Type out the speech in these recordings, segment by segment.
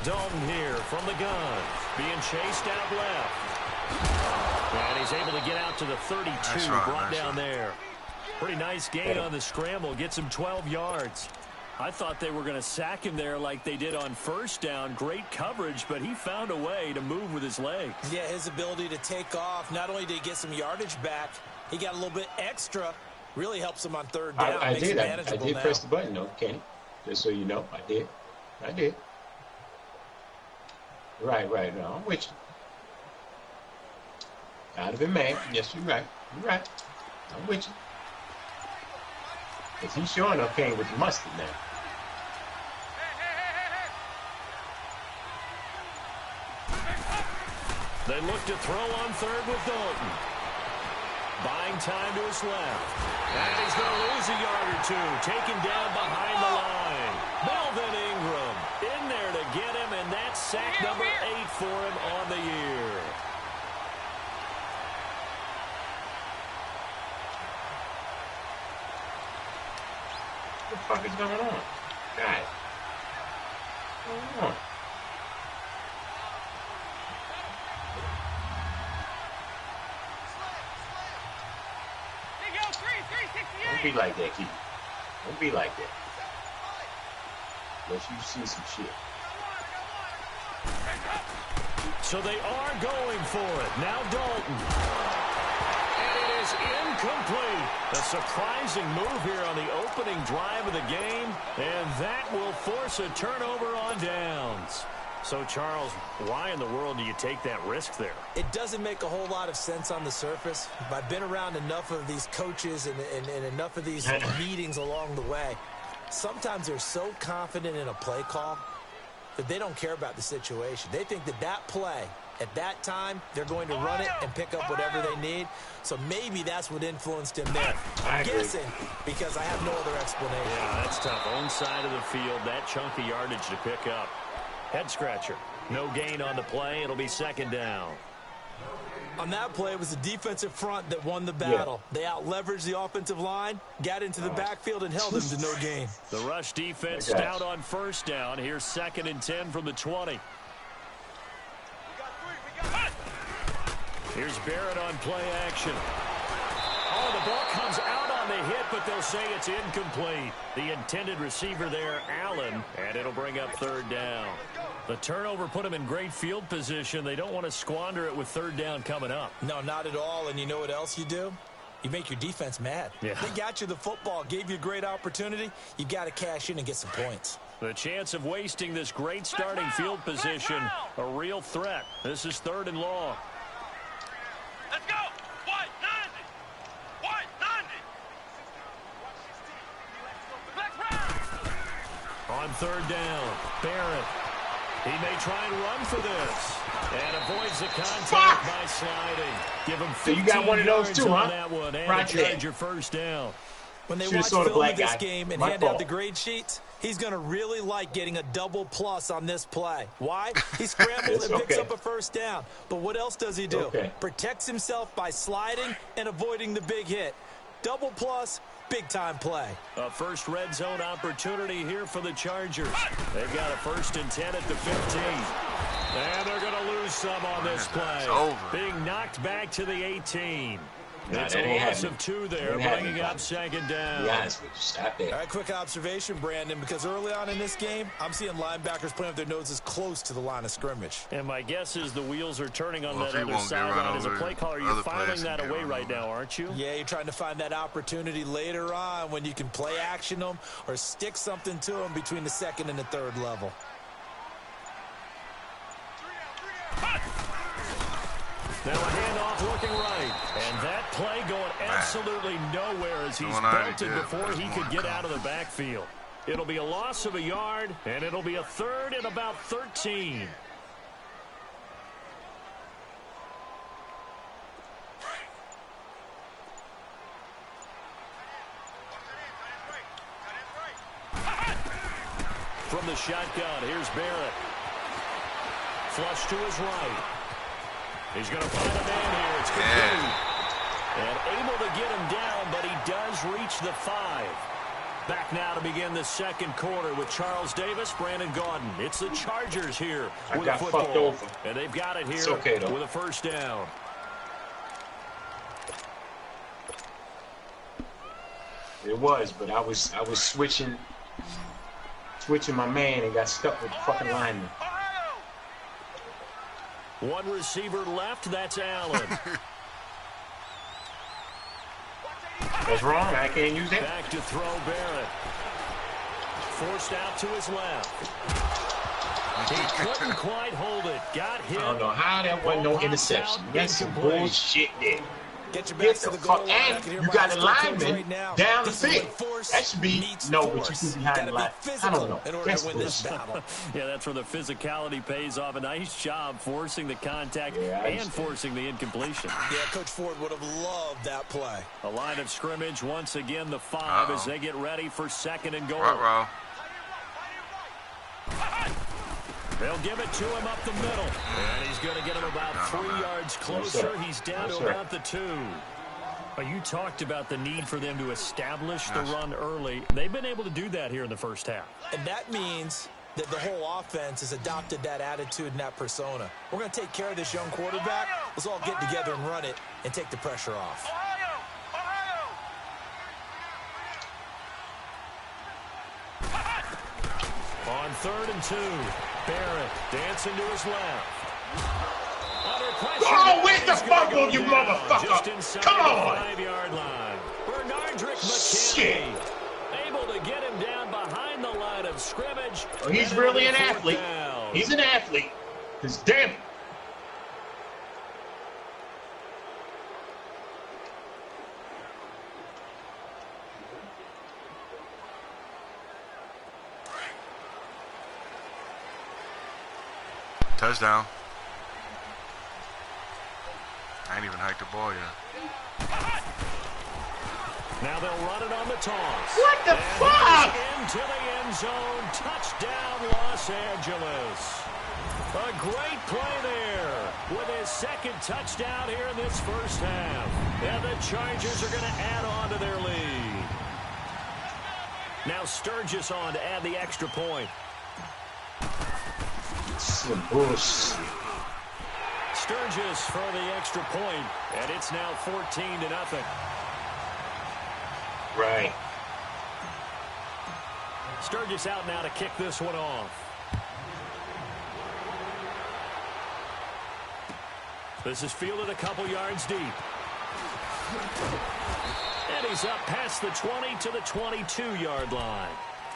Dalton here from the gun. Being chased out left. And he's able to get out to the 32. Brought down there. Pretty nice gain on the scramble. Gets him 12 yards. I thought they were going to sack him there like they did on first down. Great coverage, but he found a way to move with his legs. Yeah, his ability to take off. Not only did he get some yardage back, he got a little bit extra. Really helps him on third down. I did press the button, though, Kenny. Just so you know, I did. Right. No, I'm with you. I'd have been mad. Yes, you're right. I'm with you. Because he sure enough came with the mustard now. They look to throw on third with Dalton. Buying time to his left. And he's going to lose a yard or two. Taken down behind the line. Melvin Ingram in there to get him, and that's sack number 8 for him on the year. What the fuck is going on? God. What's going on? Don't be like that, Keith. Don't be like that. Unless you see some shit. So they are going for it. Now Dalton. And it is incomplete. A surprising move here on the opening drive of the game. And that will force a turnover on downs. So, Charles, why in the world do you take that risk there? It doesn't make a whole lot of sense on the surface. I've been around enough of these coaches and enough of these meetings along the way. Sometimes they're so confident in a play call that they don't care about the situation. They think that play, at that time, they're going to run it and pick up whatever they need. So maybe that's what influenced him there. I'm guessing because I have no other explanation. Yeah, that's tough. Own side of the field, that chunk of yardage to pick up. Head scratcher. No gain on the play. It'll be second down. On that play, it was the defensive front that won the battle. Yeah. They out-leveraged the offensive line, got into the backfield, and held them to no gain. The rush defense stout on first down. Here's 2nd and 10 from the 20. Here's Barrett on play action. Oh, the ball comes out on the hit, but they'll say it's incomplete. The intended receiver there, Allen, and it'll bring up third down. The turnover put them in great field position. They don't want to squander it with third down coming up. No, not at all. And you know what else you do? You make your defense mad. Yeah. They got you the football, gave you a great opportunity. You got to cash in and get some points. The chance of wasting this great starting field position, a real threat. This is 3rd and long. Let's go! On third down, Barrett. He may try and run for this. And avoids the contact by sliding. Give him 15 so you got one of those too, huh? That one, and charge your first down. When they watch film of this game and hand out the grade sheets, he's going to really like getting a double plus on this play. Why? He scrambles and picks up a first down. But what else does he do? Protects himself by sliding and avoiding the big hit. Double plus, big-time play. A first red zone opportunity here for the Chargers. They've got a 1st and 10 at the 15. And they're going to lose some on this play. Being knocked back to the 18. It's a loss of 2 there, bringing up 2nd down. Be honest with you, stop there. All right, quick observation, Brandon, because early on in this game, I'm seeing linebackers playing with their noses close to the line of scrimmage. And my guess is the wheels are turning on that other sideline. As a play caller, you're filing that away right now, aren't you? Yeah, you're trying to find that opportunity later on when you can play action them or stick something to them between the 2nd and the 3rd level. Now a handoff looking right. And that play going absolutely nowhere as he's belted before he could get out of the backfield. It'll be a loss of a yard, and it'll be a 3rd and about 13. From the shotgun, here's Barrett. Flush to his right. He's going to find a man here. It's complete. And able to get him down, but he does reach the 5. Back now to begin the second quarter with Charles Davis, Brandon Gaudin. It's the Chargers here with a football. Fucked over. And they've got it here with a first down. It was, but I was switching my man and got stuck with the fucking lineman. One receiver left, that's Allen. That's wrong, I can't use that. Back to throw Barrett. Forced out to his left. He couldn't quite hold it. Got hit. I don't know how that wasn't no interception. That's some bullshit there. Get your back to the goal. And you got a lineman down the field. That should be no, but you can behind the line. I don't know. In order to win this battle. Yeah, that's where the physicality pays off. A nice job forcing the contact and forcing the incompletion. Yeah, Coach Ford would have loved that play. A line of scrimmage once again, the 5 as they get ready for second and goal. They'll give it to him up the middle. And he's going to get him about 3 yards closer. He's down to about the 2. You talked about the need for them to establish the run early. They've been able to do that here in the first half. And that means that the whole offense has adopted that attitude and that persona. We're going to take care of this young quarterback. Let's all get together and run it and take the pressure off. On 3rd and 2, Barrett dancing to his left. Under pressure. Oh, where's the fumble, you motherfucker? Come on. 5-yard line. Bernardrick McKinney able to get him down behind the line of scrimmage. Oh, he's really an athlete. He's an athlete. Because damn it. Touchdown. I ain't even hiked the ball yet. Now they'll run it on the toss. What the fuck? Into the end zone. Touchdown, Los Angeles. A great play there with his second touchdown here in this first half. And the Chargers are going to add on to their lead. Now Sturgis on to add the extra point. Some bullshit. Sturgis for the extra point, and it's now 14-0. Right. Sturgis out now to kick this one off. This is fielded a couple yards deep. And he's up past the 20 to the 22-yard line.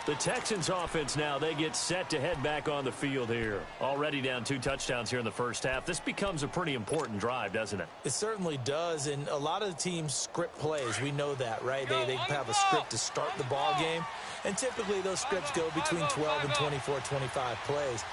The Texans offense now, they get set to head back on the field here. Already down 2 touchdowns here in the first half. This becomes a pretty important drive, doesn't it? It certainly does, and a lot of the teams script plays. We know that, right? They have a script to start the ball game, and typically those scripts go between 12 and 24, 25 plays.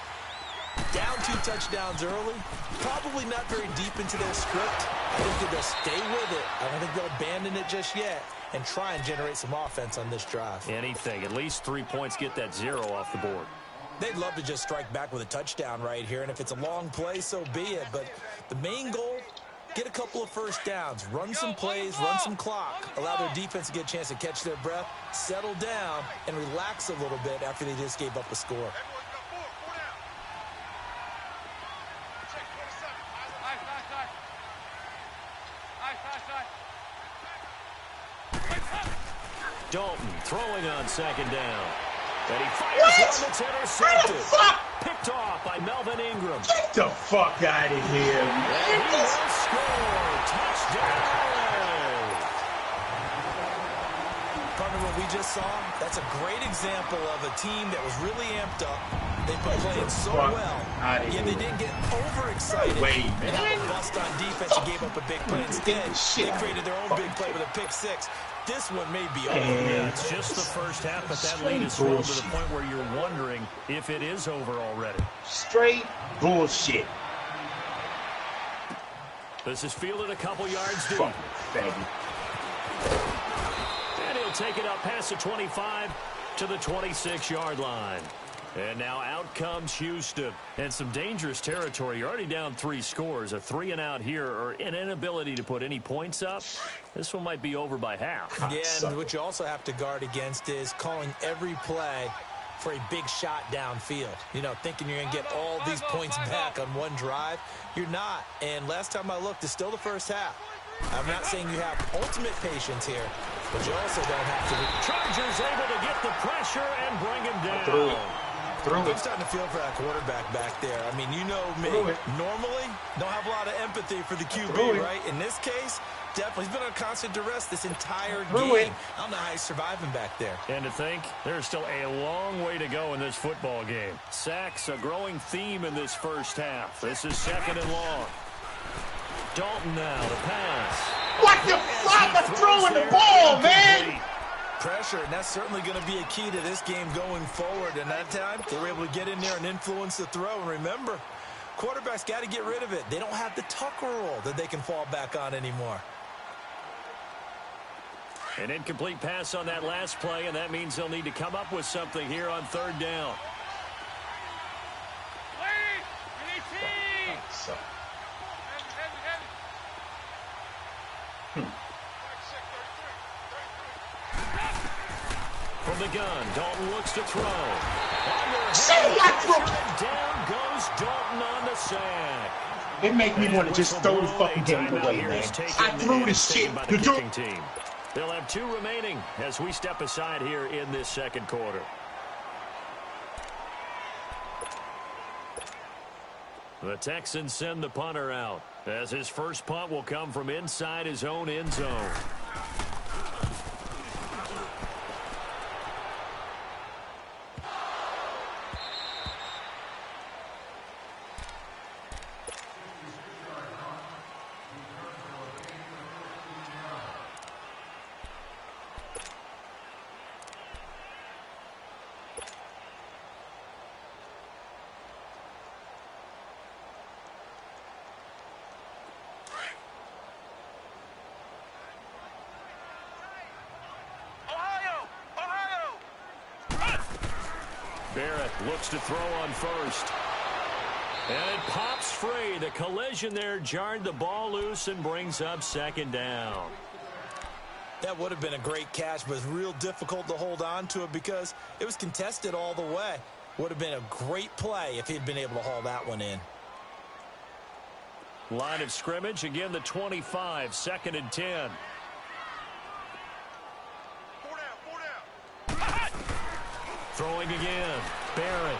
Down 2 touchdowns early, probably not very deep into their script. I think that they'll stay with it. I don't think they'll abandon it just yet and try and generate some offense on this drive. Anything. At least 3 points, get that 0 off the board. They'd love to just strike back with a touchdown right here, and if it's a long play, so be it. But the main goal, get a couple of first downs, run some plays, run some clock, allow their defense to get a chance to catch their breath, settle down, and relax a little bit after they just gave up a score. Dalton throwing on second down. And he fires one that's intercepted. Picked off by Melvin Ingram. Get the fuck out of here, man. And he will score. Touchdown. Partner, what we just saw, that's a great example of a team that was really amped up. They played playing so well. Yeah, they didn't get overexcited. And had a bust on defense and gave up a big play. Instead, they created their own big play with a pick 6. This one may be over. Yeah, it's just the first half, but that lead is swelled to the point where you're wondering if it is over already. Straight bullshit. This is fielded a couple yards deep. Faggot. And he'll take it up past the 25 to the 26-yard line. And now out comes Houston. And some dangerous territory. You're already down 3 scores. A 3-and-out here or an inability to put any points up. This one might be over by half. Yeah, and what you also have to guard against is calling every play for a big shot downfield. You know, thinking you're going to get all these points back on one drive. You're not. And last time I looked, it's still the first half. I'm not saying you have ultimate patience here, but you also don't have to. Chargers able to get the pressure and bring him down. I'm starting to feel for that quarterback back there. I mean, you know me. Normally, don't have a lot of empathy for the QB, right? In this case, definitely. He's been on constant duress this entire game. I don't know how he's surviving back there. And to think, there's still a long way to go in this football game. Sacks, a growing theme in this first half. This is 2nd and long. Dalton now, the pass. What the fuck? I'm throwing the ball, man! Pressure, and that's certainly going to be a key to this game going forward. And that time, they were able to get in there and influence the throw. And remember, quarterbacks got to get rid of it. They don't have the Tucker roll that they can fall back on anymore. An incomplete pass on that last play, and that means they'll need to come up with something here on 3rd down. From the gun, Dalton looks to throw. Down goes Dalton on the sack. It make me want to just throw the fucking game away, man. I threw this shit. The kicking team. They'll have 2 remaining as we step aside here in this 2nd quarter. The Texans send the punter out as his first punt will come from inside his own end zone. Barrett looks to throw on first. And it pops free. The collision there jarred the ball loose and brings up 2nd down. That would have been a great catch, but it's real difficult to hold on to it because it was contested all the way. Would have been a great play if he'd been able to haul that one in. Line of scrimmage, again the 25, 2nd and 10. Throwing again, Barrett.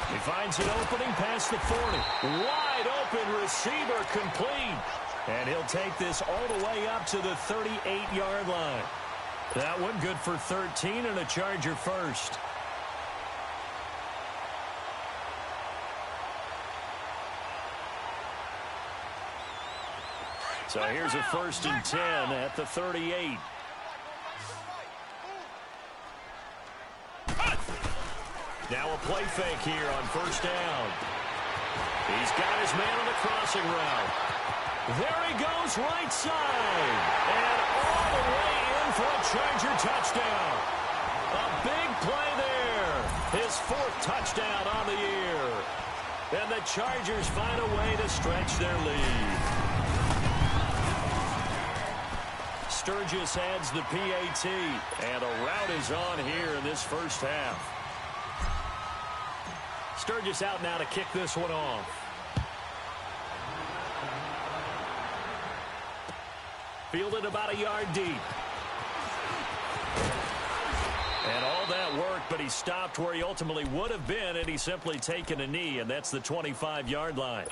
He finds an opening past the 40. Wide open receiver complete. And he'll take this all the way up to the 38-yard line. That one good for 13 and a Charger first. So here's a 1st and 10 at the 38. Now a play fake here on 1st down. He's got his man on the crossing route. There he goes right side. And all the way in for a Charger touchdown. A big play there. His 4th touchdown on the year. And the Chargers find a way to stretch their lead. Sturgis adds the PAT. And a rout is on here in this first half. Sturgis out now to kick this one off. Fielded about a yard deep. And all that work, but he stopped where he ultimately would have been, and he's simply taken a knee, and that's the 25-yard line.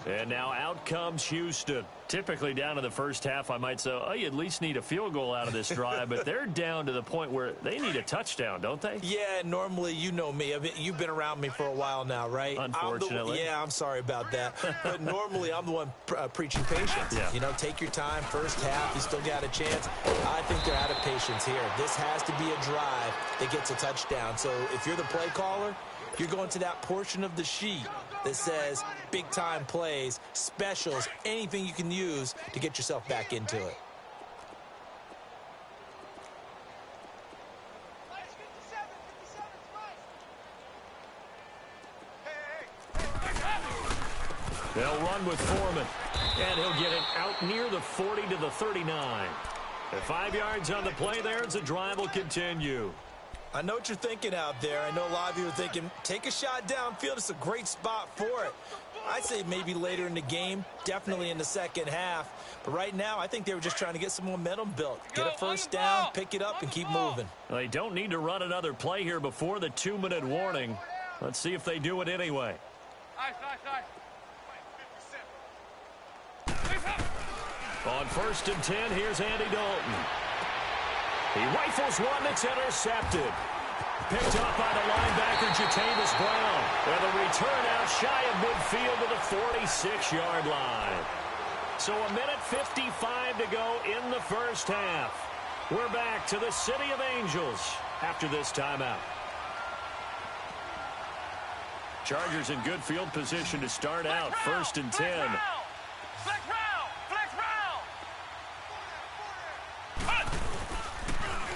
And now out comes Houston. Typically down in the first half, I might say, oh, you at least need a field goal out of this drive, but they're down to the point where they need a touchdown, don't they? Yeah, normally, you know me. I mean, you've been around me for a while now, right? Unfortunately. I'm sorry about that. But normally, I'm the one preaching patience. Yeah. You know, take your time. First half, you still got a chance. I think they're out of patience here. This has to be a drive that gets a touchdown. So if you're the play caller, you're going to that portion of the sheet that says big-time plays, specials, anything you can use to get yourself back into it. They'll run with Foreman. And he'll get it out near the 40 to the 39. And 5 yards on the play there as the drive will continue. I know what you're thinking out there. I know a lot of you are thinking, take a shot downfield. It's a great spot for it. I'd say maybe later in the game, definitely in the second half. But right now, I think they were just trying to get some momentum built. Get a first down, pick it up, and keep moving. Well, they don't need to run another play here before the 2-minute warning. Let's see if they do it anyway. On 1st and 10, here's Andy Dalton. He rifles one that's intercepted. Picked up by the linebacker, Jatavis Brown. With a return out shy of midfield to the 46-yard line. So 1:55 to go in the first half. We're back to the City of Angels after this timeout. Chargers in good field position to start out. 1st and 10. Flex round! Flex round!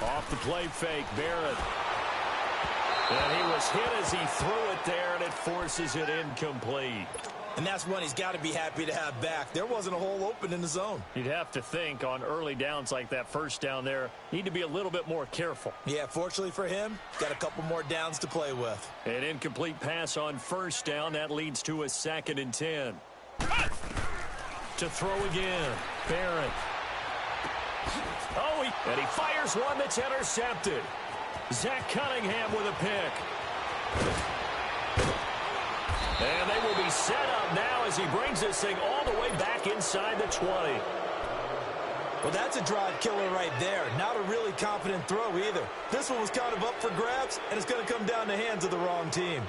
Off the play fake, Barrett. And he was hit as he threw it there, and it forces it incomplete. And that's one he's got to be happy to have back. There wasn't a hole open in the zone. You'd have to think on early downs like that first down there, need to be a little bit more careful. Yeah, fortunately for him, got a couple more downs to play with. An incomplete pass on first down. That leads to a 2nd and 10. To throw again, Barrett. Oh, and he fires one that's intercepted. Zach Cunningham with a pick. And they will be set up now as he brings this thing all the way back inside the 20. Well, that's a drive killer right there. Not a really confident throw either. This one was kind of up for grabs, and it's going to come down the hands of the wrong team.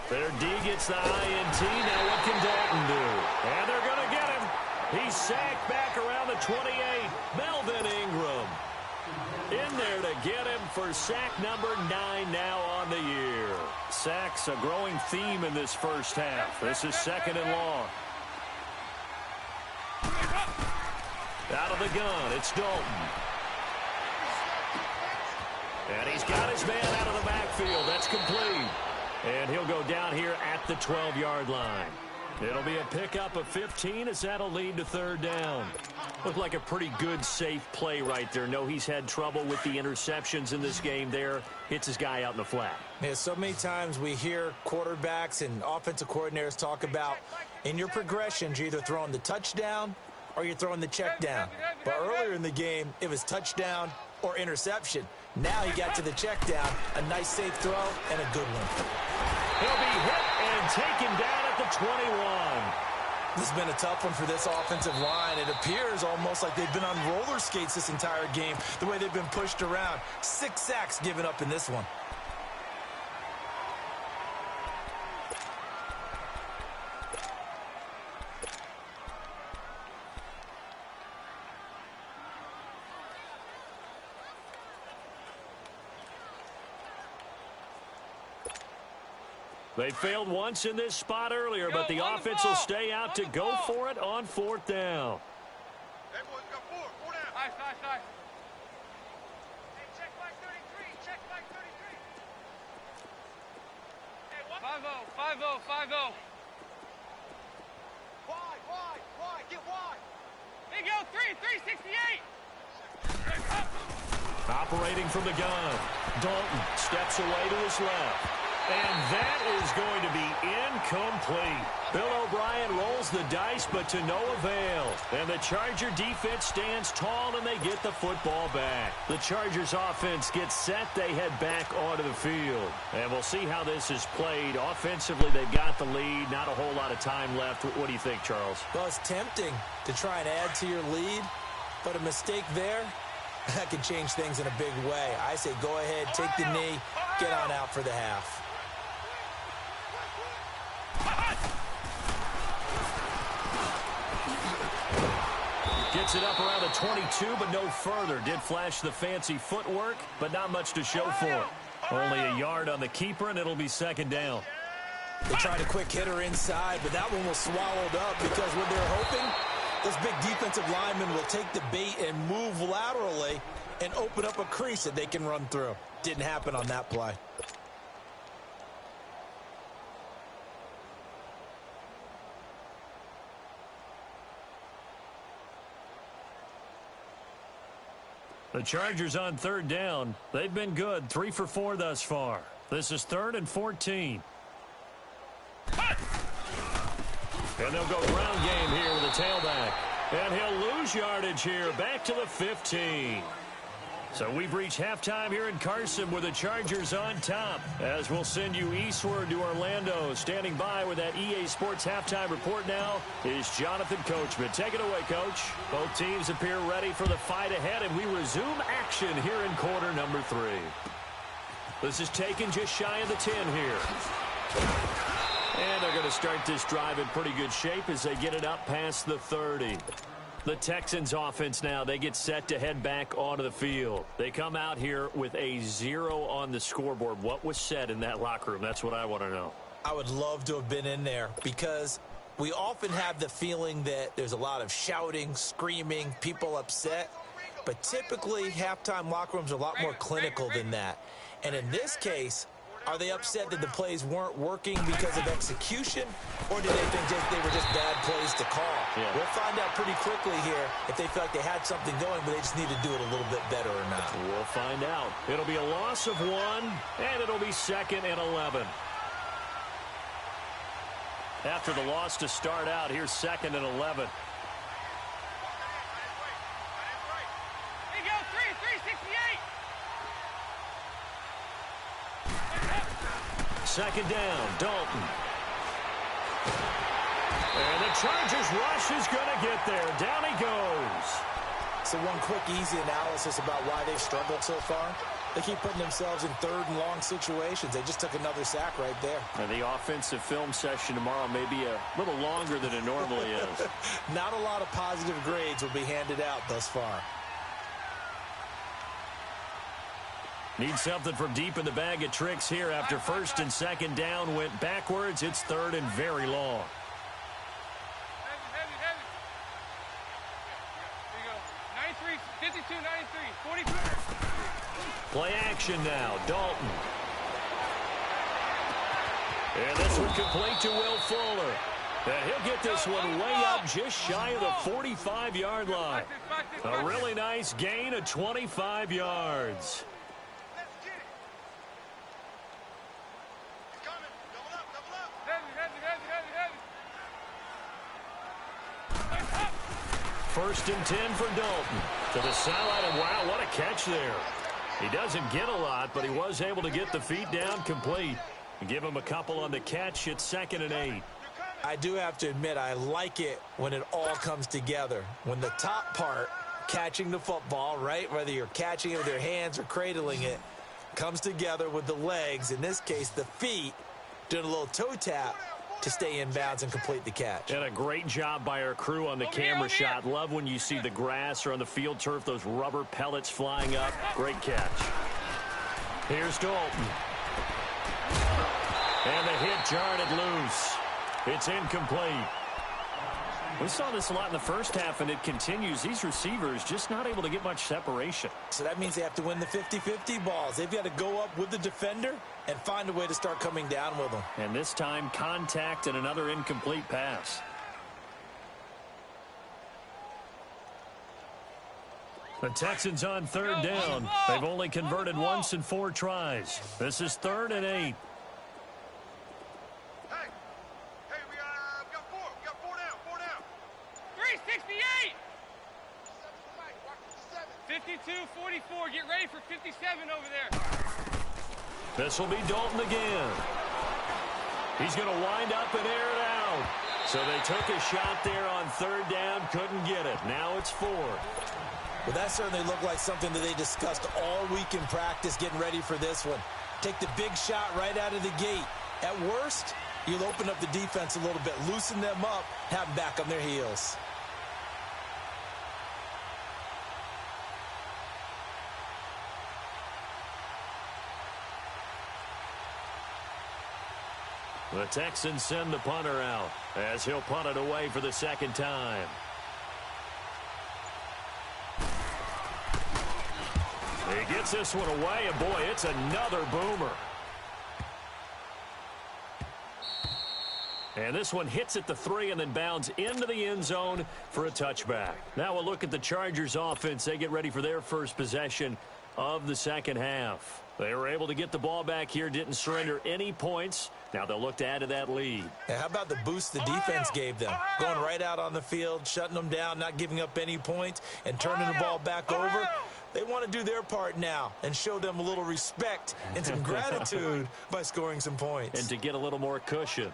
Their D gets the INT. Now what can Dalton do? And they're going to get him. He's sacked back around the 28. Melvin Ingram in there to get him for sack number 9 now on the year. Sacks a growing theme in this first half. This is 2nd and long. Out of the gun, it's Dalton. And he's got his man out of the backfield. That's complete. And he'll go down here at the 12-yard line. It'll be a pickup of 15 as that'll lead to 3rd down. Looked like a pretty good, safe play right there. No, he's had trouble with the interceptions in this game there. Hits his guy out in the flat. Yeah, so many times we hear quarterbacks and offensive coordinators talk about in your progressions, you're either throwing the touchdown or you're throwing the check down. But earlier in the game, it was touchdown or interception. Now he got to the check down, a nice safe throw, and a good one. He'll be hit and taken down at the 21. This has been a tough one for this offensive line. It appears almost like they've been on roller skates this entire game, the way they've been pushed around. 6 sacks given up in this one. They failed once in this spot earlier, but the offense will stay out to go for it on 4th down. Hey, boys, got 4. 4 down. Nice. Hey, check flag 33. Check flag 33. Hey, 5-0. Wide. Get wide. Hey, go 368. Operating from the gun. Dalton steps away to his left. And that is going to be incomplete. Bill O'Brien rolls the dice, but to no avail. And the Charger defense stands tall, and they get the football back. The Chargers offense gets set. They head back onto the field. And we'll see how this is played. Offensively, they've got the lead. Not a whole lot of time left. What do you think, Charles? Well, it's tempting to try and add to your lead, but a mistake there, that can change things in a big way. I say go ahead, take the knee, get on out for the half. Gets it up around the 22, but no further. Did flash the fancy footwork, but not much to show for it. Only a yard on the keeper, and it'll be 2nd down. They tried a quick hitter inside, but that one was swallowed up because what they're hoping, those big defensive linemen will take the bait and move laterally and open up a crease that they can run through. Didn't happen on that play. The Chargers on third down. They've been good, 3 for 4 thus far. This is 3rd and 14. And they'll go ground game here with a tailback. And he'll lose yardage here, back to the 15. So we've reached halftime here in Carson with the Chargers on top. As we'll send you eastward to Orlando. Standing by with that EA Sports halftime report now is Jonathan Coachman. Take it away, Coach. Both teams appear ready for the fight ahead, and we resume action here in quarter number 3. This is taken just shy of the 10 here. And they're going to start this drive in pretty good shape as they get it up past the 30. The Texans offense now, they get set to head back onto the field. They come out here with a 0 on the scoreboard. What was said in that locker room? That's what I want to know. I would love to have been in there because we often have the feeling that there's a lot of shouting, screaming, people upset. But typically, halftime locker rooms are a lot more clinical than that. And in this case, are they upset that the plays weren't working because of execution, or do they think they were just bad plays to call? Yeah. We'll find out pretty quickly here if they feel like they had something going, but they just need to do it a little bit better or not. We'll find out. It'll be a loss of 1, and it'll be 2nd and 11. After the loss to start out, here's 2nd and 11. Here you go, 368. Second down, Dalton. And the Chargers rush is going to get there. Down he goes. So one quick, easy analysis about why they've struggled so far. They keep putting themselves in 3rd and long situations. They just took another sack right there. And the offensive film session tomorrow may be a little longer than it normally is. Not a lot of positive grades will be handed out thus far. Need something from deep in the bag of tricks here after 1st and 2nd down went backwards. It's 3rd and very long. Heavy. Here you go. 93, 52, 93, 44. Play action now, Dalton. And this one complete to Will Fuller. And he'll get this one way up just shy of the 45-yard line. A really nice gain of 25 yards. First and 10 for Dalton. To the sideline, and wow, what a catch there. He doesn't get a lot, but he was able to get the feet down complete. Give him a couple on the catch. It's 2nd and 8. I do have to admit, I like it when it all comes together. When the top part, catching the football, right, whether you're catching it with your hands or cradling it, comes together with the legs, in this case the feet, doing a little toe tap to stay in bounds and complete the catch. And a great job by our crew on the camera shot. Love when you see the grass or on the field turf, those rubber pellets flying up. Great catch. Here's Dalton. And the hit jarred it loose. It's incomplete. We saw this a lot in the first half, and it continues. These receivers just not able to get much separation. So that means they have to win the 50-50 balls. They've got to go up with the defender and find a way to start coming down with them. And this time, contact and another incomplete pass. The Texans on 3rd down. They've only converted once in 4 tries. This is 3rd and 8. Hey, we got 4. We got 4 down. 368. 52-44. Get ready for 57 over there. This will be Dalton again. He's going to wind up and air it out. So they took a shot there on 3rd down, couldn't get it. Now it's 4. Well, that certainly looked like something that they discussed all week in practice getting ready for this one. Take the big shot right out of the gate. At worst, you'll open up the defense a little bit, loosen them up, have them back on their heels. The Texans send the punter out as he'll punt it away for the second time. He gets this one away, and boy, it's another boomer. And this one hits at the 3 and then bounds into the end zone for a touchback. Now we'll look at the Chargers offense. They get ready for their first possession of the second half. They were able to get the ball back here, didn't surrender any points. Now they'll look to add to that lead. Yeah, how about the boost the defense gave them? Going right out on the field, shutting them down, not giving up any points, and turning the ball back over. They want to do their part now and show them a little respect and some gratitude by scoring some points. And to get a little more cushion.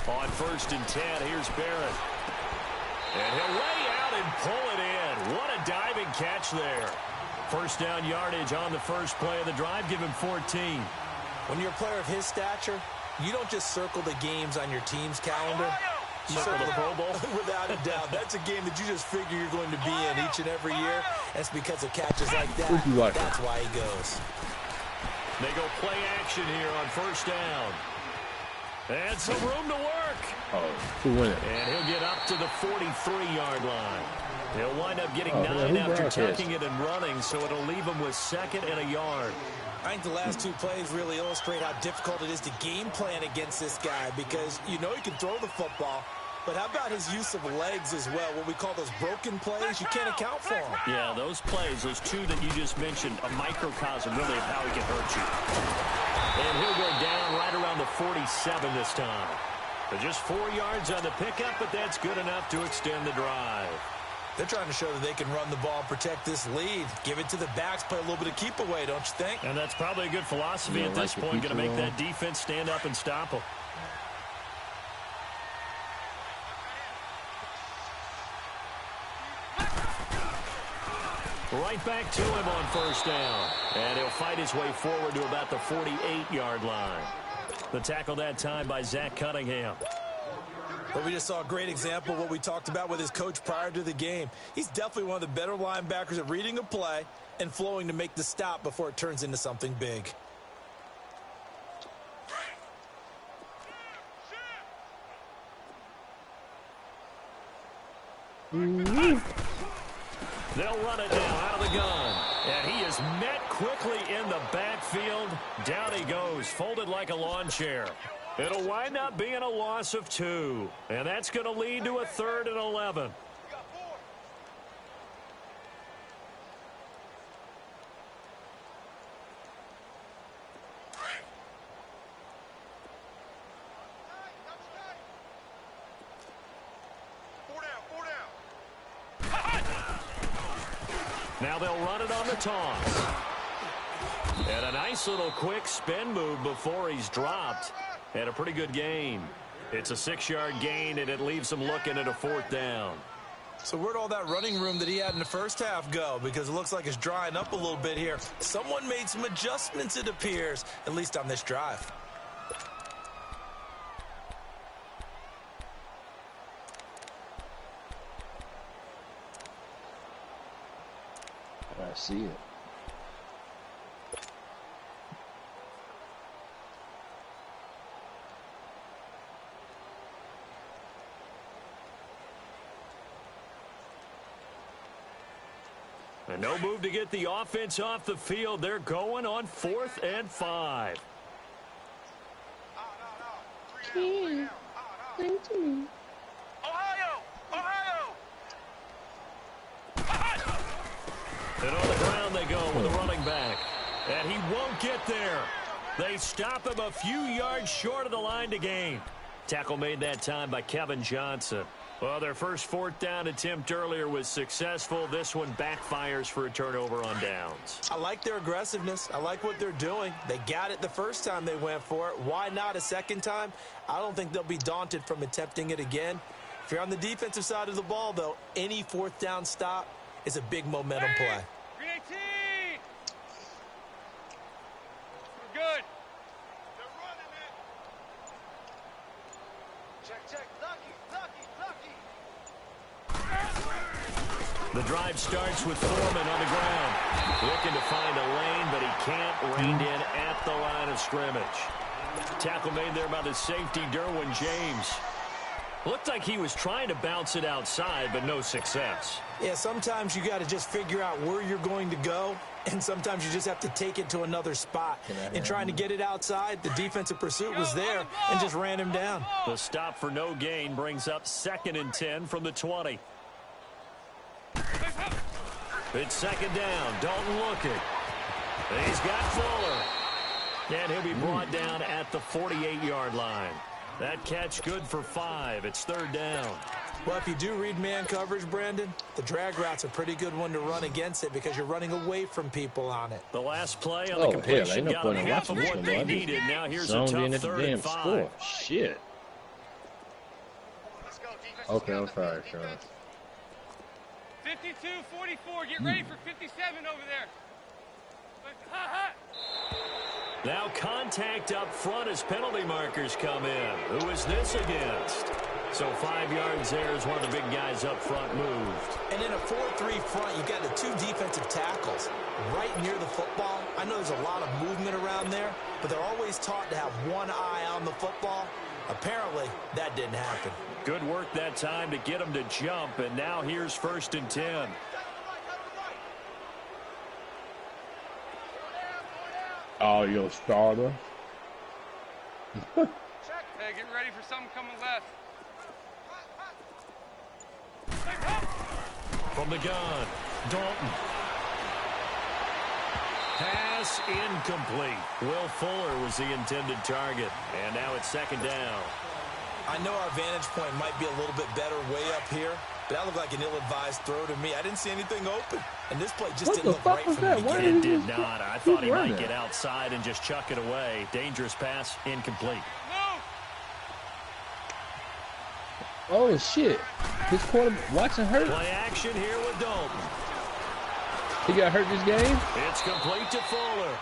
On 1st and 10, here's Barrett. And he'll lay out and pull it in. What a diving catch there. First down yardage on the first play of the drive. Give him 14. When you're a player of his stature, you don't just circle the games on your team's calendar. You circle the Pro Bowl? Without a doubt. That's a game that you just figure you're going to be in each and every year. That's because of catches like that. That's why he goes. They go play action here on first down. And some room to work. And he'll get up to the 43-yard line. He'll wind up getting 9 after tucking it and running, so it'll leave him with 2nd and a yard. I think the last 2 plays really illustrate how difficult it is to game plan against this guy because you know he can throw the football, but how about his use of legs as well, what we call those broken plays? You can't account for them. Yeah, those plays, those 2 that you just mentioned, a microcosm really of how he can hurt you. And he'll go down right around the 47 this time. Just 4 yards on the pickup, but that's good enough to extend the drive. They're trying to show that they can run the ball and protect this lead. Give it to the backs, play a little bit of keep away, don't you think? And that's probably a good philosophy at this point. Going to make that defense stand up and stop them. Right back to him on first down. And he'll fight his way forward to about the 48-yard line. The tackle that time by Zach Cunningham. But we just saw a great example of what we talked about with his coach prior to the game. He's definitely one of the better linebackers at reading a play and flowing to make the stop before it turns into something big. They'll run it down out of the gun. And he is met quickly in the backfield. Down he goes, folded like a lawn chair. It'll wind up being a loss of 2. And that's going to lead to a 3rd and 11. Now they'll run it on the toss. And a nice little quick spin move before he's dropped. And a pretty good gain. It's a 6-yard gain, and it leaves him looking at a 4th down. So where'd all that running room that he had in the first half go? Because it looks like it's drying up a little bit here. Someone made some adjustments, it appears, at least on this drive. I see it. And no move to get the offense off the field. They're going on 4th and 5. Ohio! And on the ground they go with a running back. And he won't get there. They stop him a few yards short of the line to gain. Tackle made that time by Kevin Johnson. Well, their first 4th down attempt earlier was successful. This one backfires for a turnover on downs. I like their aggressiveness. I like what they're doing. They got it the first time they went for it. Why not a second time? I don't think they'll be daunted from attempting it again. If you're on the defensive side of the ball, though, any 4th down stop is a big momentum play. 318! We're good. They're running it. Check. Lucky. The drive starts with Foreman on the ground. Looking to find a lane, but he can't. Reined in at the line of scrimmage. Tackle made there by the safety, Derwin James. Looked like he was trying to bounce it outside, but no success. Yeah, sometimes you got to just figure out where you're going to go, and sometimes you just have to take it to another spot. And trying to get it outside, the defensive pursuit was there and just ran him down. The stop for no gain brings up 2nd and 10 from the 20. It's 2nd down. Dalton looking. He's got Fuller. And he'll be brought down at the 48-yard line. That catch good for 5. It's 3rd down. Well, if you do read man coverage, Brandon, the drag route's a pretty good one to run against it because you're running away from people on it. The last play on the completion got them half of what they needed. Now here's a tough 3rd and 5. Shit. Okay, I'm sorry, Sean. 52-44. Get ready for 57 over there. Now contact up front as penalty markers come in. Who is this against? So 5 yards there as one of the big guys up front moved. And in a 4-3 front, you got the 2 defensive tackles right near the football. I know there's a lot of movement around there, but they're always taught to have one eye on the football. Apparently, that didn't happen. Good work that time to get him to jump, and now here's 1st and 10. Oh, you're a starter. Hey, get ready for something coming left. From the gun, Dalton. Pass incomplete. Will Fuller was the intended target. And now it's 2nd down. I know our vantage point might be a little bit better way up here, but that looked like an ill-advised throw to me. I didn't see anything open. And this play just didn't look right from the beginning. It did not. I thought he might get outside and just chuck it away. Dangerous pass, incomplete. Oh, shit. His quarterback, Watson hurt. Play action here with Dalton. He got hurt this game? It's complete to Fuller.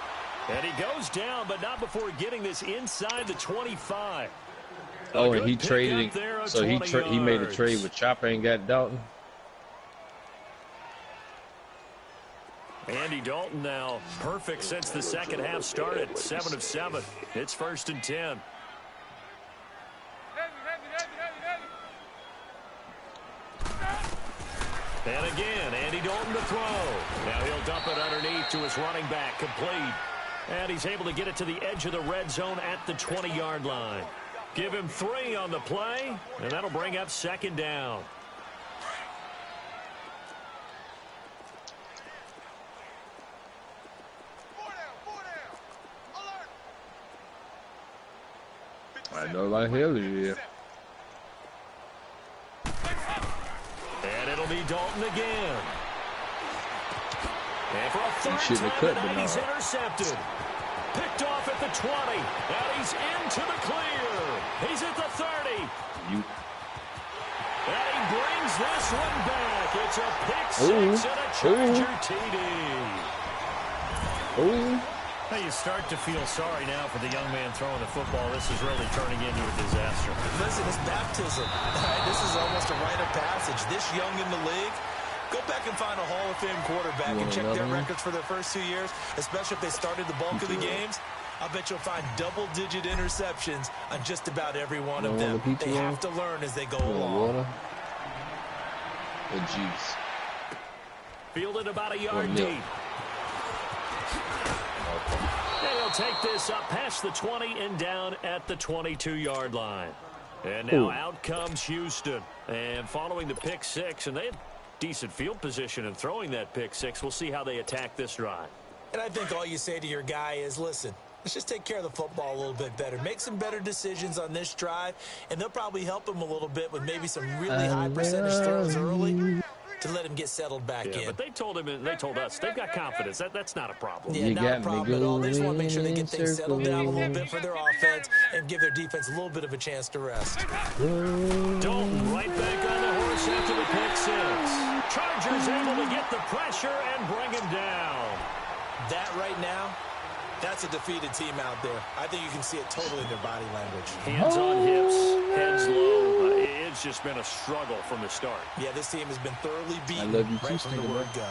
And he goes down, but not before getting this inside the 25. Oh, and he traded. So he made a trade with Chopper and got Dalton. Andy Dalton now perfect since the second half started. 7 of 7. It's 1st and 10. And again, Andy Dalton to throw. Now he'll dump it underneath to his running back, complete. And he's able to get it to the edge of the red zone at the 20-yard line. Give him 3 on the play, and that'll bring up 2nd down. I know like hell he is. And it'll be Dalton again. And for a 3rd time tonight, he's intercepted. Picked off at the 20. And he's into the clear. He's at the 30. And he brings this one back. It's a pick 6 and a Charger TD. Hey, you start to feel sorry now for the young man throwing the football. This is really turning into a disaster. Listen, it's baptism. This is almost a rite of passage. This young in the league, go back and find a Hall of Fame quarterback and check their records for their first 2 years, especially if they started the bulk of the games. I'll bet you'll find double-digit interceptions on just about every one of them. They have to learn as they go along. The juice. Fielded about a yard deep. And he'll take this up past the 20 and down at the 22-yard line. And now out comes Houston. And following the pick 6, and they had decent field position in throwing that pick 6. We'll see how they attack this drive. And I think all you say to your guy is, listen, let's just take care of the football a little bit better. Make some better decisions on this drive, and they'll probably help him a little bit with maybe some really high percentage throws early to let him get settled back in. But they told him, and they told us, they've got confidence. That's not a problem. Yeah, not a problem at all. They just want to make sure they get things settled down a little bit for their offense and give their defense a little bit of a chance to rest. Dalton right back on the horse after the pick 6. Chargers able to get the pressure and bring him down. That right now, that's a defeated team out there. I think you can see it totally in their body language. Hands on hips, heads low. It's just been a struggle from the start. Yeah, this team has been thoroughly beaten. I love you right too, from the word go.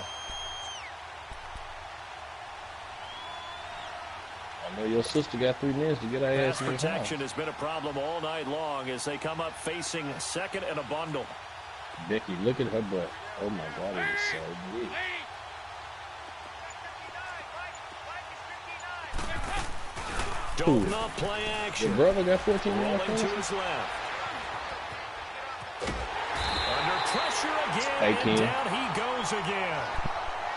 I know your sister got 3 minutes to get her ass Pass in the protection has been a problem all night long as they come up facing second and a bundle. Becky, look at her butt. Oh my God, it is so big. Don't not play action. Your brother got 14 minutes. Rolling to his left. Under pressure again, Hey, and King. down he goes again.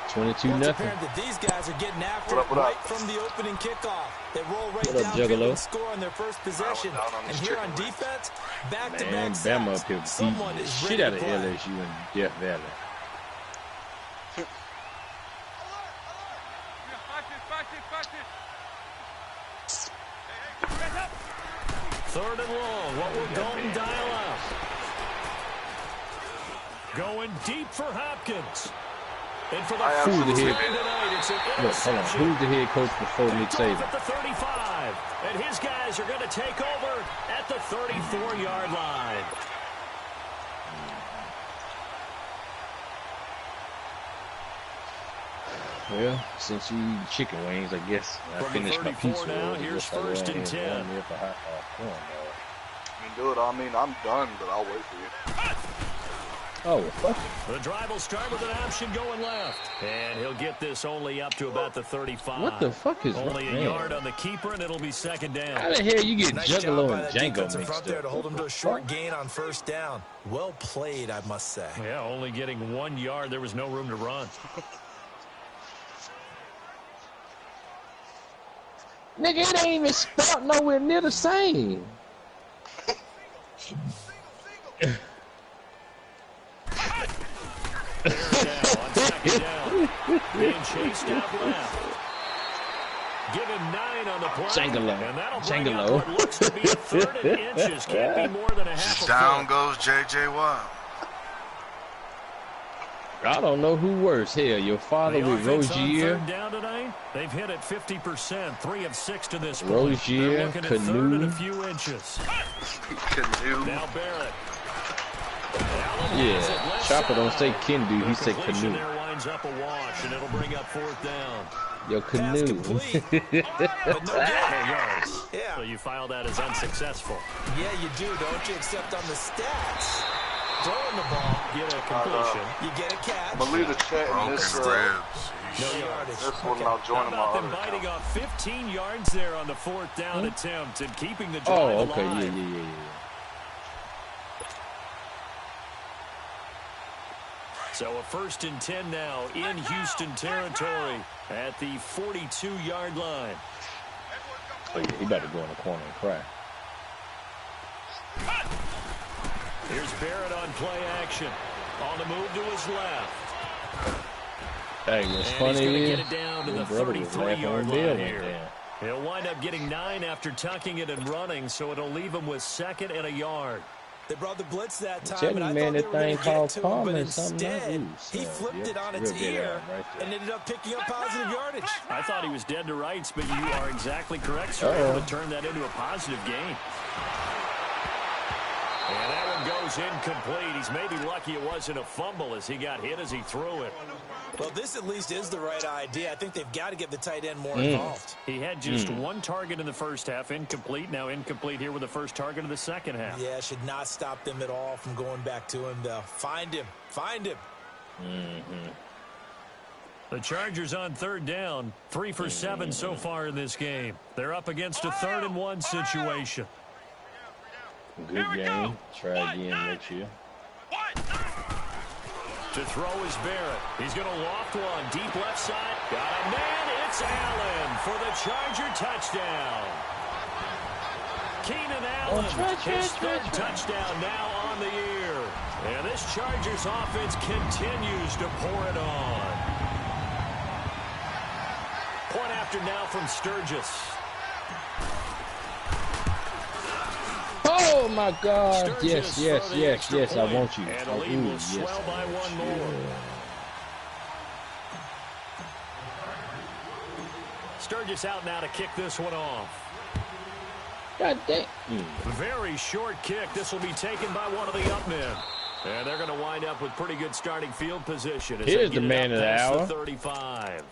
22 Well, it's nothing. apparent that these guys are getting after What it up, what right up? from the opening kickoff. They roll right What up, down Juggalo? and score on their first possession. down on And this here chicken on wing. defense, Man, back-to-back Bama sacks. up here Someone beating the is shit ready out to of play. LSU and Death Valley. Third and long. What will Golden dial up? Going deep for Hopkins. And for the Who's the first head? time tonight, it's an Look, hold on. interception. Who's the head coach before Nick Picked off Saban? at the 35. And his guys are going to take over at the 34-yard line. Well, since you eat chicken wings, I guess I From the finished my 34 pizza. now, early. here's Guess I go first ahead and 10. run me up a hot corn dog. I mean, do it. I mean, I'm done, but I'll wait for you. Oh, well, fuck it. The drive will start with an option going left. And he'll get this only up to about the 35. What the fuck is Only a man? yard on the keeper, and it'll be second down. How the hell you get Nice job Juggalo by and that Django defensive mixed front there up? to hold them to a short gain on first down. Well played, I must say. Yeah, only getting 1 yard. There was no room to run. Nigga, it ain't even spelled nowhere near the same. Now on second down. Being chased out left. Give him 9 on the play. Jangalo. And that'll bring Jangalo. up what looks to be a third and inches. Can't be more than a half a Down foot. goes J.J. Watt. I don't know who worse. Hell, your father The with offense on Rozier, third down tonight, they've hit it 50%, 3 of 6 to this point. Rozier, They're looking at third Canoe. and a few inches. Canoe. Now Barrett. Allen has it Yeah, left Chopper don't say side. Kendu, he The say completion Canoe. there winds up a wash, and it'll bring up fourth down. Yo, Pass Canoe. complete. But no No gain. yards. Yeah. So you file that as unsuccessful. Yeah, you do, don't you? Except on the stats. Throwing the ball, Get a completion. you get a catch. I'm gonna leave the chat in Broken this. ribs. No No yards. yardage. This one, Okay. I'll join How him about on them other biting account. off 15 yards there on the fourth down attempt and keeping the drive Oh, okay, alive? yeah. So a first and 10 now in Houston territory at the 42-yard line. Oh, yeah, he about to go in the corner and cry. Here's Barrett on play action. On the move to his left. Hey, what's And he's funny going to is, get it down to the your brother was laughing 33-yard on line Dale here. there. He'll wind up getting 9 after tucking it and running, so it'll leave him with second and a yard. They brought the blitz that time, telling and I you, man, thought they that were going thing to get called to him, Palmer but is something else. instead, Ooh, he so, flipped yep, it on real its dead ear eye right there. and ended up picking up positive yardage. I thought he was dead to rights, but you are exactly correct, sir. Uh-oh. Able to turn that into a positive gain. And that one goes incomplete. He's maybe lucky it wasn't a fumble as he got hit as he threw it. Well, this at least is the right idea. I think they've got to get the tight end more involved. He had just one target in the first half, incomplete. Now incomplete here with the first target of the second half. Yeah, should not stop them at all from going back to him, though. Find him. Find him. The Chargers on third down, 3 for 7 so far in this game. They're up against a 3rd and 1 situation. Good game. Try again next year. To throw is Barrett. He's going to loft one. Deep left side. Got a man. It's Allen for the Charger touchdown. Keenan Allen. His third touchdown now on the year. And this Chargers offense continues to pour it on. Point after now from Sturgis. Oh my God! Sturgis Yes, for the extra yes. I point. want you. And the Oh, lead ooh, will yes, swell I by want one you. more. Sturgis out now to kick this one off. God damn. Very short kick. This will be taken by one of the up men. And they're going to wind up with pretty good starting field position. As Here's they get the it man up of the past hour. 35.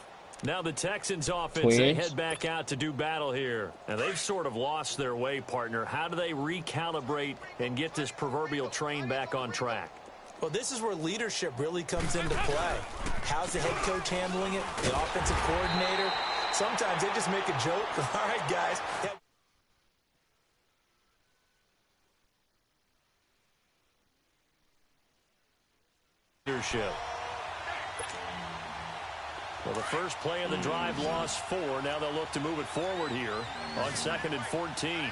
Now the Texans offense, they head back out to do battle here. And they've sort of lost their way, partner. How do they recalibrate and get this proverbial train back on track? Well, this is where leadership really comes into play. How's the head coach handling it? The offensive coordinator? Sometimes they just make a joke. All right, guys. Leadership. Well, the first play of the drive lost 4. Now they'll look to move it forward here on 2nd and 14.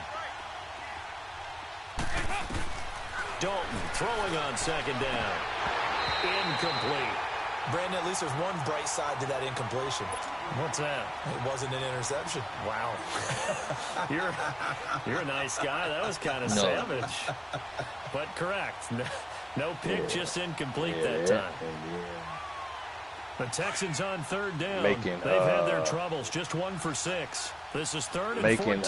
Dalton throwing on 2nd down. Incomplete. Brandon, at least there's one bright side to that incompletion. What's that? It wasn't an interception. Wow. You're a nice guy. That was kind of savage. But correct. No pick, just incomplete that time. The Texans on 3rd down. They've had their troubles. Just 1 for 6. This is 3rd and 14.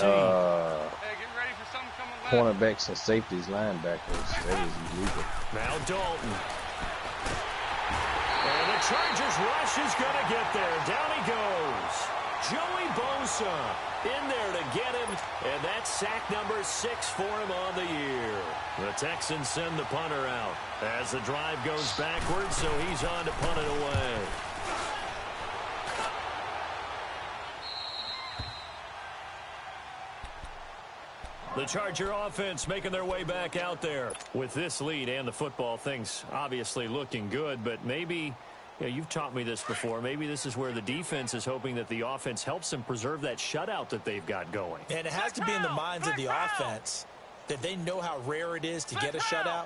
Cornerbacks and safeties, linebackers. That is illegal. Now Dalton. And the Chargers rush is going to get there. Down he goes. Joey Bosa in there to get him. And that's sack number 6 for him on the year. The Texans send the punter out as the drive goes backwards, so he's on to punt it away. The Charger offense making their way back out there. With this lead and the football, things obviously looking good, but maybe, you've taught me this before, maybe this is where the defense is hoping that the offense helps them preserve that shutout that they've got going. And it has to be in the minds of the offense that they know how rare it is to get a shutout.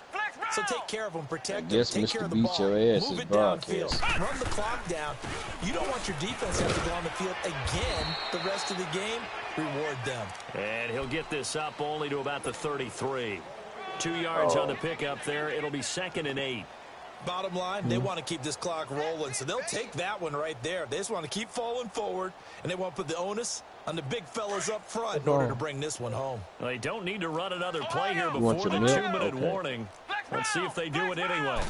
So take care of them, protect them, take care of the ball, move it downfield, run the clock down. You don't want your defense to have to go on the field again the rest of the game. Reward them. And he'll get this up only to about the 33. 2 yards on the pickup there. It'll be 2nd and 8. Bottom line, they want to keep this clock rolling, so they'll take that one right there. They just want to keep falling forward, and they want to put the onus on the big fellas up front in order to bring this one home. Well, they don't need to run another play here before the 2-minute warning. Let's see if they do it anyway.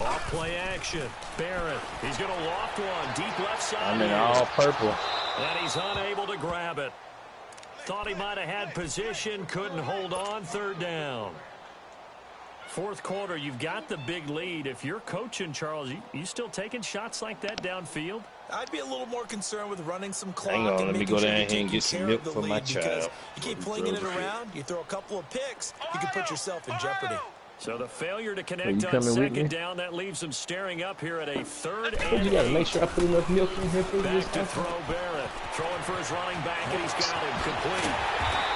Off play action. Barrett, he's going to loft one. Deep left side. I'm in all purple. And he's unable to grab it. Thought he might have had position. Couldn't hold on. 3rd down. 4th quarter, you've got the big lead. If you're coaching, Charles, you still taking shots like that downfield? I'd be a little more concerned with running some clock. Hang on, and let me go down here and get some milk for my child. You keep flinging it around, you throw a couple of picks, you can put yourself in jeopardy. So the failure to connect on 2nd down, that leaves them staring up here at a 3rd and 8. You got to make sure I put enough milk in here for this. Back to throw Barrett. Throwing for his running back, and he's got him complete.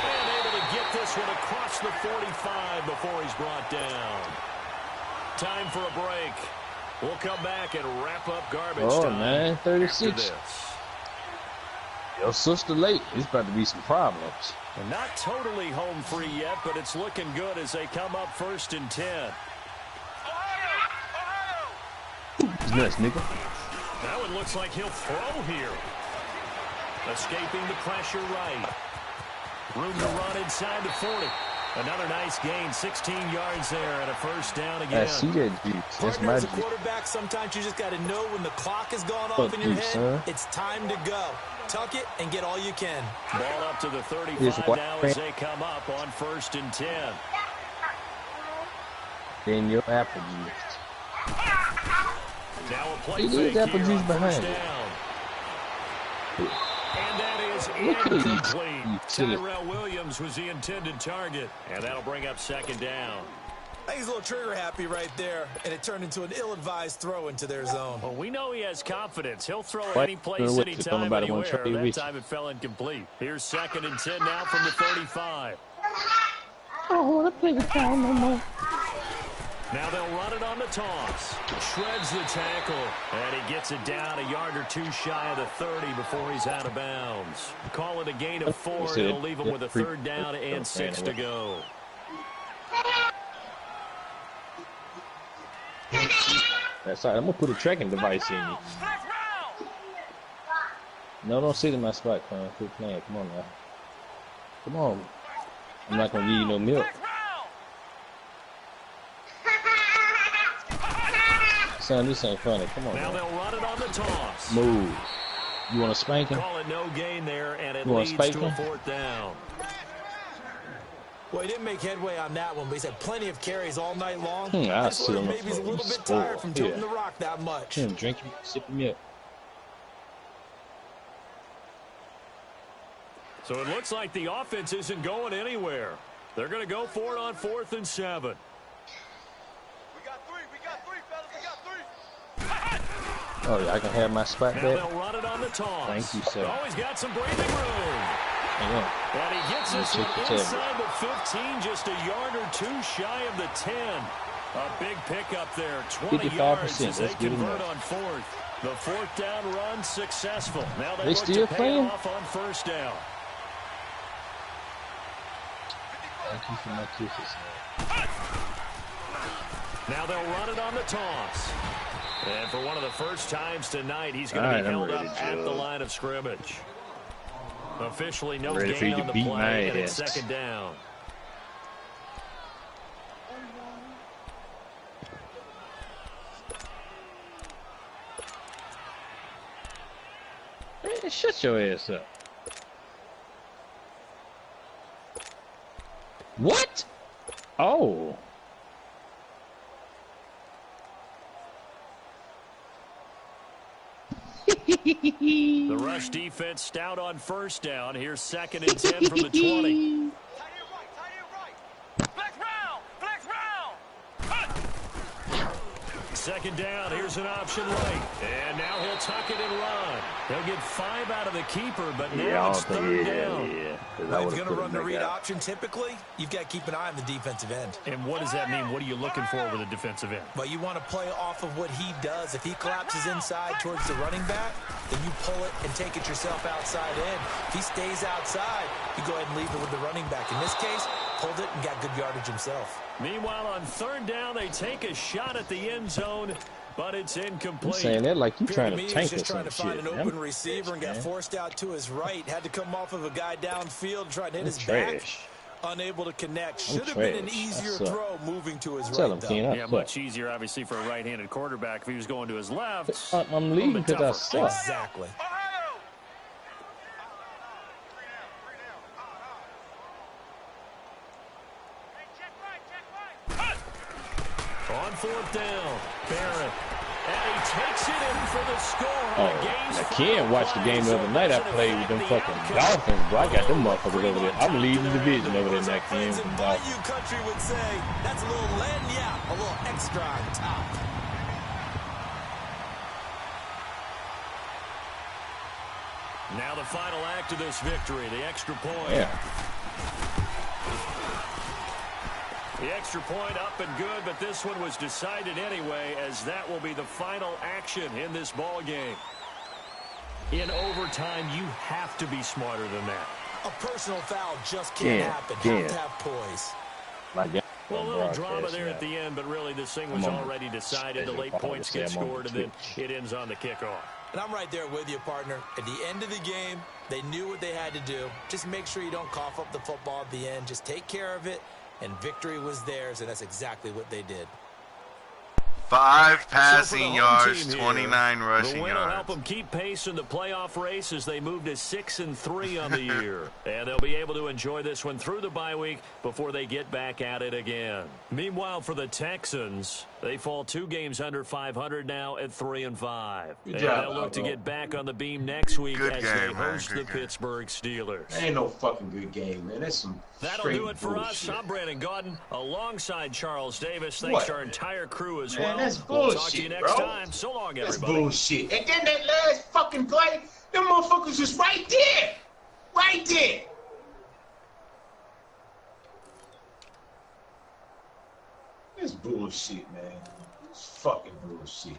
And able to get this one across the 45 before he's brought down. Time for a break. We'll come back and wrap up garbage time. 9:36. Your sister late. It's about to be some problems. And not totally home free yet, but it's looking good as they come up 1st and 10. It's nuts, nigga. That one looks like he'll throw here. Escaping the pressure right. Room to run inside the 40. Another nice gain, 16 yards there, and a 1st down again. I see that, dude. That's my as a quarterback, sometimes you just got to know when the clock has gone off in your head, son. It's time to go. Tuck it and get all you can. Ball up to the 35 now as they come up on 1st and 10. Then your apple juice. Now a play fake apple here juice on behind 1st it. down. And that is incomplete. Tyrell Williams was the intended target. And that'll bring up 2nd down. I think he's a little trigger happy right there, and it turned into an ill-advised throw into their zone. Well, we know he has confidence. He'll throw it any place, anytime, anywhere. That time it fell incomplete. Here's 2nd and 10 now from the 35. I don't want to play with y'all no more. Now they'll run it on the toss. Shreds the tackle. And he gets it down a yard or 2 shy of the 30 before he's out of bounds. Call it a gain of 4. They'll leave him with a 3rd down and 6 to go. That's all right. I'm going to put a tracking device in you. No, don't sit in my spot, Clown. Quit playing. Come on now. Come on. I'm not going to give you no milk. Son, this ain't funny. Come on, Now man. they'll run it on the toss. Move. You want to spank him? Call it no gain there, and it You wanna leads spank to a him? 4th down. Well, he didn't make headway on that one, but he's had plenty of carries all night long. I I just see wonder him. maybe he's a little bit tired from toting the rock that much. Drink, sip your milk. So it looks like the offense isn't going anywhere. They're going to go for it on 4th and 7. We got three, fellas, we got three. Oh, yeah, I can have my spot Now back. they'll run it on the toss. Thank you, sir. Oh, he's got some breathing room. Hang on. And he gets this Check one the tab. inside the 15, just a yard or two shy of the 10. A big pickup there, 20 yards as they That's good convert enough. on 4th. The 4th down run successful. Now they They look still to pay playing? it off on 1st down. Thank you for my kisses, man. Now they'll run it on the toss. And for one of the first times tonight, he's going to All be right, I'm held up ready, at the Joe. line of scrimmage. Officially no Ready for gain you to on the beat play, my and it's ass. 2nd down. Man, shut your ass up. What? Oh. The rush defense stout on 1st down. Here's 2nd and 10 from the 20. Tight end right. Flex round. 2nd down. Here's an option right. And now he'll tuck it and run. He'll get 5 out of the keeper, but now it's 3rd down. If you're going to run the read option, typically, you've got to keep an eye on the defensive end. And what does that mean? What are you looking for with a defensive end? But you want to play off of what he does. If he collapses inside towards the running back, then you pull it and take it yourself outside in. If he stays outside, you go ahead and leave it with the running back. In this case, pulled it and got good yardage himself. Meanwhile, on 3rd down, they take a shot at the end zone, but it's incomplete. I'm saying that like you trying to He's tank or just trying some to find shit. an man. open receiver and got forced out to his right. Had to come off of a guy downfield trying to hit his trash. back. Unable to connect. I'm Should have been an trash. easier I suck. throw moving to his Tell right, him, though. Ken, I Yeah, suck. much easier, obviously, for a right-handed quarterback. If he was going to his left, I'm leaving because I suck. Exactly. Ohio. on 4th down, Barrett. And he takes it in for the score. Oh, now Ken watched the game the other night I played with them fucking Dolphins, bro. I got them motherfuckers over there. I'm leading the division over there next game Friends from in Dolphins. Bayou country would say that's a little lagniappe, a little extra on top. Now the final act of this victory, the extra point. Yeah. The extra point up and good, but this one was decided anyway, as that will be the final action in this ball game. In overtime, you have to be smarter than that. A personal foul just can't happen. Have to have poise. My God. Well, a little drama there at the end, but really this thing was already decided. The late points get scored, and then it ends on the kickoff. And I'm right there with you, partner. At the end of the game, they knew what they had to do. Just make sure you don't cough up the football at the end. Just take care of it, and victory was theirs, and that's exactly what they did. 5 passing So yards, here, 29 rushing the win will help yards. them keep pace in the playoff race as they move to 6-3 on the year. And they'll be able to enjoy this one through the bye week before they get back at it again. Meanwhile, for the Texans, they fall 2 games under 500 now at 3-5. And job, they'll look to bro. get back on the beam next week Good as game, they man. host Good the game. Pittsburgh Steelers. That ain't no fucking good game, man. That's some That'll straight do it for us. bullshit. I'm Brandon Gaudin alongside Charles Davis. Thanks What? to our entire crew as Man, well. that's We'll talk to bullshit, you next bro. time. So long, That's everybody. bullshit. And then that last fucking play, them motherfuckers was right there. Right there. That's bullshit, man. It's fucking bullshit.